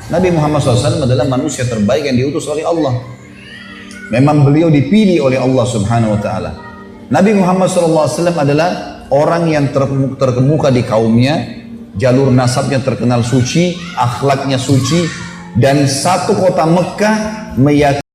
Nabi Muhammad SAW adalah manusia terbaik yang diutus oleh Allah. Memang beliau dipilih oleh Allah Subhanahu wa Ta'ala. Nabi Muhammad SAW adalah orang yang terkemuka di kaumnya, jalur nasabnya terkenal suci, akhlaknya suci, dan satu kota Mekah meyakini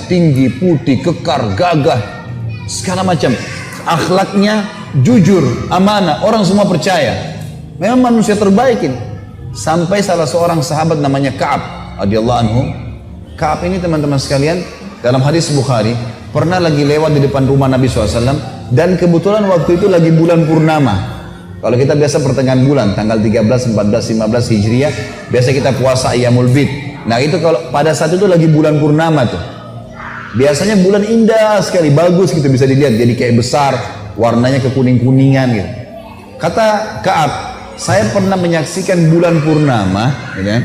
tinggi, putih, kekar, gagah, segala macam. Akhlaknya jujur, amanah, orang semua percaya. Memang manusia terbaik ini. Sampai salah seorang sahabat namanya Ka'ab radhiyallahu anhu. Ka'ab ini teman-teman sekalian, dalam hadis Bukhari, pernah lagi lewat di depan rumah Nabi SAW, dan kebetulan waktu itu lagi bulan purnama. Kalau kita biasa pertengahan bulan, tanggal 13, 14, 15 Hijriah, biasa kita puasa Ayyamul Bid. Nah itu kalau pada saat itu lagi bulan purnama tuh. Biasanya bulan indah sekali, bagus gitu, bisa dilihat, jadi kayak besar, warnanya kekuning-kuningan gitu. Kata Ka'ab, saya pernah menyaksikan bulan purnama gitu,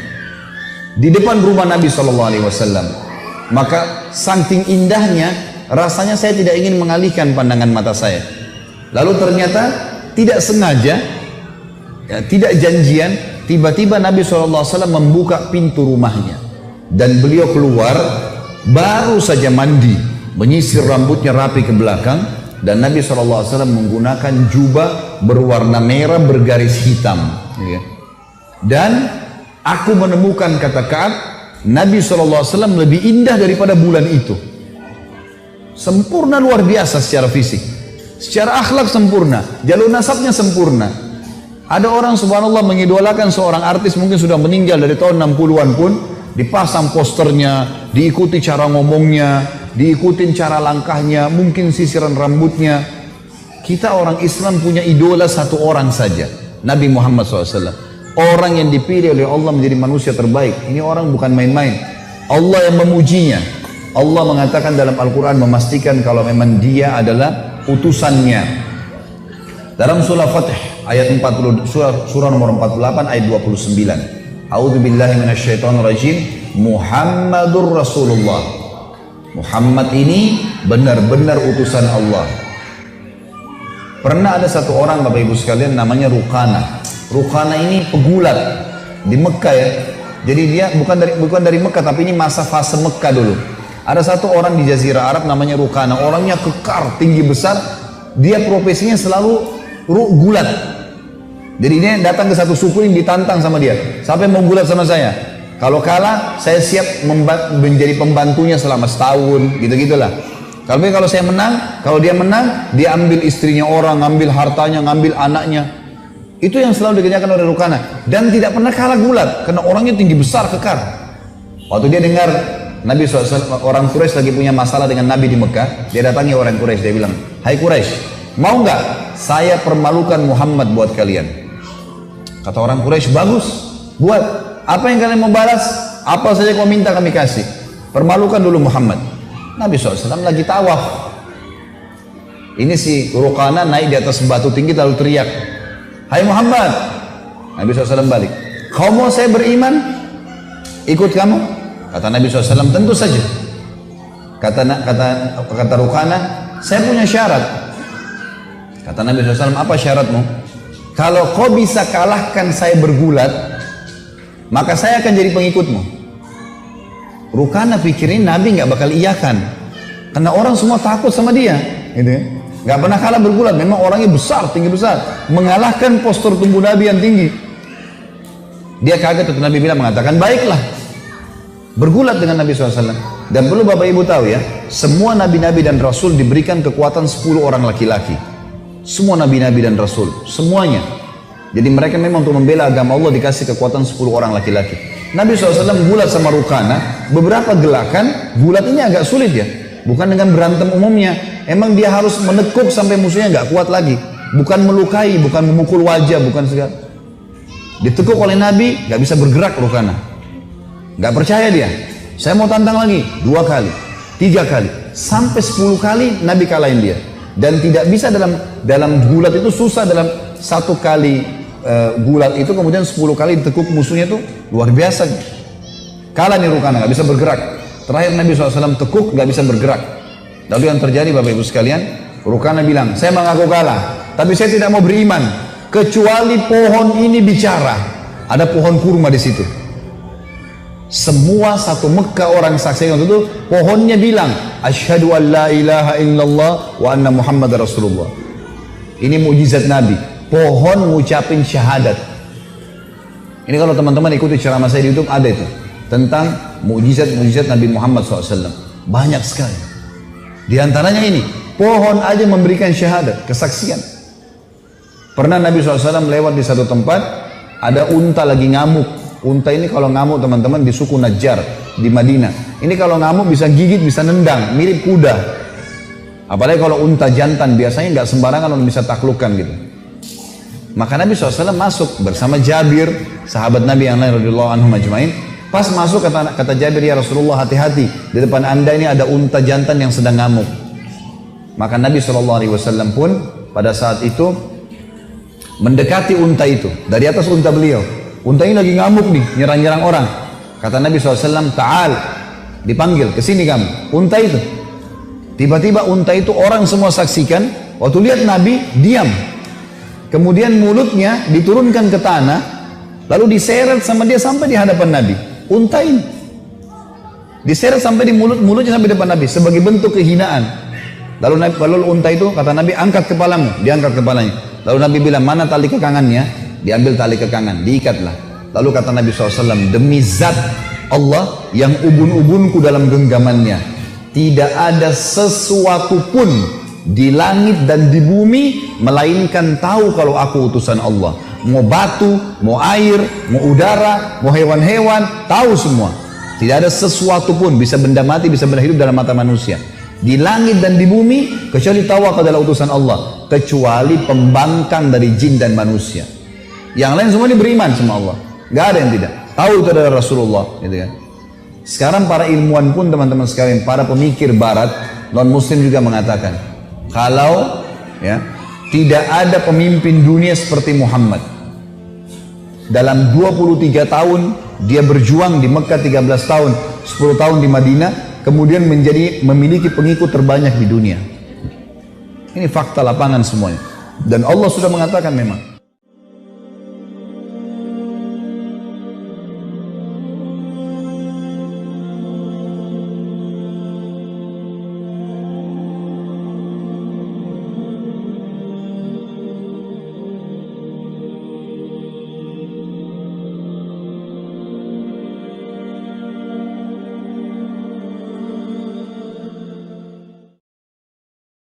di depan rumah Nabi SAW. Maka saking indahnya, rasanya saya tidak ingin mengalihkan pandangan mata saya. Lalu ternyata tidak sengaja, ya, tidak janjian, tiba-tiba Nabi SAW membuka pintu rumahnya. Dan beliau keluar, baru saja mandi, menyisir rambutnya rapi ke belakang, dan Nabi SAW menggunakan jubah berwarna merah bergaris hitam. Dan aku menemukan, kata Ka'ab, Nabi SAW lebih indah daripada bulan itu. Sempurna luar biasa secara fisik, secara akhlak sempurna, jalur nasabnya sempurna. Ada orang subhanallah mengidolakan seorang artis mungkin sudah meninggal dari tahun 60-an pun, dipasang posternya, diikuti cara ngomongnya, diikutin cara langkahnya, mungkin sisiran rambutnya. Kita orang Islam punya idola satu orang saja, Nabi Muhammad SAW. Orang yang dipilih oleh Allah menjadi manusia terbaik. Ini orang bukan main-main. Allah yang memujinya. Allah mengatakan dalam Al-Quran, memastikan kalau memang dia adalah utusannya. Dalam surah Fatih ayat 40, surah nomor 48 ayat 29. A'udzubillahi minasyaitonirrajim. Muhammadur Rasulullah. Muhammad ini benar-benar utusan Allah. Pernah ada satu orang Bapak Ibu sekalian namanya Ruqana. Ruqana ini pegulat. di Mekah ya. Jadi dia bukan dari Mekah, tapi ini masa fase Mekah dulu. Ada satu orang di Jazirah Arab namanya Rukana, orangnya kekar, tinggi besar. Dia profesinya selalu gulat. Jadi dia datang ke satu suku yang ditantang sama dia. Siapa yang mau gulat sama saya? Kalau kalah, saya siap menjadi pembantunya selama setahun, gitu-gitulah. Kalau saya menang, kalau dia menang, dia ambil istrinya orang, ngambil hartanya, ngambil anaknya. Itu yang selalu dikerjakan oleh Rukana. Dan tidak pernah kalah gulat, karena orangnya tinggi besar, kekar. Waktu dia dengar Nabi SAW, orang Quraisy lagi punya masalah dengan Nabi di Mekah, dia datangi orang Quraisy, dia bilang, "Hai Quraisy, mau nggak saya permalukan Muhammad buat kalian?" Kata orang Quraisy, "Bagus, buat. Apa yang kalian mau balas? Apa saja kau minta kami kasih. Permalukan dulu Muhammad." Nabi SAW lagi tawaf. Ini si Rukana naik di atas batu tinggi lalu teriak, "Hai Muhammad." Nabi SAW balik, "Kau mau saya beriman? Ikut kamu?" Kata Nabi SAW, "Tentu saja." Kata Rukana, "Saya punya syarat." Kata Nabi SAW, "Apa syaratmu?" "Kalau kau bisa kalahkan saya bergulat, maka saya akan jadi pengikutmu." Rukana pikirin Nabi nggak bakal iyakan, karena orang semua takut sama dia, gitu ya. Nggak pernah kalah bergulat, memang orangnya besar, tinggi besar, mengalahkan postur tubuh Nabi yang tinggi. Dia kaget, waktu Nabi bilang, mengatakan, "Baiklah, bergulat dengan Nabi SAW." Dan perlu Bapak Ibu tahu ya, semua Nabi-Nabi dan Rasul diberikan kekuatan 10 orang laki-laki. Semua Nabi-Nabi dan Rasul, semuanya. Jadi mereka memang untuk membela agama Allah dikasih kekuatan 10 orang laki-laki. Nabi SAW gulat sama Rukana, beberapa gelakan, gulat ini agak sulit ya. Bukan dengan berantem umumnya, emang dia harus menekuk sampai musuhnya nggak kuat lagi. Bukan melukai, bukan memukul wajah, bukan segala. Ditekuk oleh Nabi, nggak bisa bergerak Rukana. Nggak percaya dia. Saya mau tantang lagi, 2 kali, 3 kali, sampai 10 kali Nabi kalahin dia. Dan tidak bisa dalam gulat itu susah, dalam 1 kali gulat itu kemudian 10 kali ditekuk musuhnya itu luar biasa. Kalah nih Rukana, nggak bisa bergerak. Terakhir Nabi SAW tekuk, nggak bisa bergerak. Lalu yang terjadi Bapak Ibu sekalian, Rukana bilang, "Saya mengaku kalah, tapi saya tidak mau beriman kecuali pohon ini bicara." Ada pohon kurma di situ. Semua satu Mekah orang saksi waktu itu, pohonnya bilang, "Asyhadu an la ilaha illallah wa anna Muhammad Rasulullah." Ini mukjizat Nabi. Pohon ngucapin syahadat. Ini kalau teman-teman ikuti ceramah saya di YouTube ada itu tentang mukjizat Nabi Muhammad SAW. Banyak sekali. Di antaranya ini, pohon aja memberikan syahadat, kesaksian. Pernah Nabi SAW lewat di satu tempat, ada unta lagi ngamuk. Unta ini kalau ngamuk teman-teman di suku Najjar di Madinah. Ini kalau ngamuk bisa gigit, bisa nendang, mirip kuda. Apalagi kalau unta jantan, biasanya nggak sembarangan orang bisa taklukkan gitu. Maka Nabi SAW masuk bersama Jabir, sahabat Nabi yang lain radhiyallahu anhum ajmain. Pas masuk kata Jabir, "Ya Rasulullah, hati-hati, di depan anda ini ada unta jantan yang sedang ngamuk." Maka Nabi SAW pun pada saat itu mendekati unta itu dari atas unta beliau. Unta ini lagi ngamuk nih, nyerang-nyerang orang. Kata Nabi SAW, "Ta'al," dipanggil, "kesini kamu." Unta itu, tiba-tiba unta itu orang semua saksikan, waktu lihat Nabi diam. Kemudian mulutnya diturunkan ke tanah, lalu diseret sama dia sampai di hadapan Nabi. Unta ini diseret sampai di mulutnya sampai di depan Nabi sebagai bentuk kehinaan. Lalu unta itu kata Nabi, "Angkat kepalamu." Diangkat kepalanya. Lalu Nabi bilang, "Mana tali kekangannya?" Diambil tali kekangan, diikatlah. Lalu kata Nabi SAW, "Demi zat Allah yang ubun-ubunku dalam genggamannya, tidak ada sesuatu pun di langit dan di bumi melainkan tahu kalau aku utusan Allah. Mau batu, mau air, mau udara, mau hewan-hewan, tahu semua. Tidak ada sesuatu pun, bisa benda mati, bisa benda hidup dalam mata manusia, di langit dan di bumi, kecuali tahu aku adalah utusan Allah, kecuali pembangkang dari jin dan manusia. Yang lain semua ini beriman sama Allah, gak ada yang tidak tahu itu adalah Rasulullah, gitu kan. Sekarang para ilmuwan pun teman-teman sekalian, para pemikir barat, non muslim juga mengatakan, kalau ya tidak ada pemimpin dunia seperti Muhammad. Dalam 23 tahun dia berjuang di Mekah, 13 tahun, 10 tahun di Madinah, kemudian memiliki pengikut terbanyak di dunia. Ini fakta lapangan semuanya. Dan Allah sudah mengatakan memang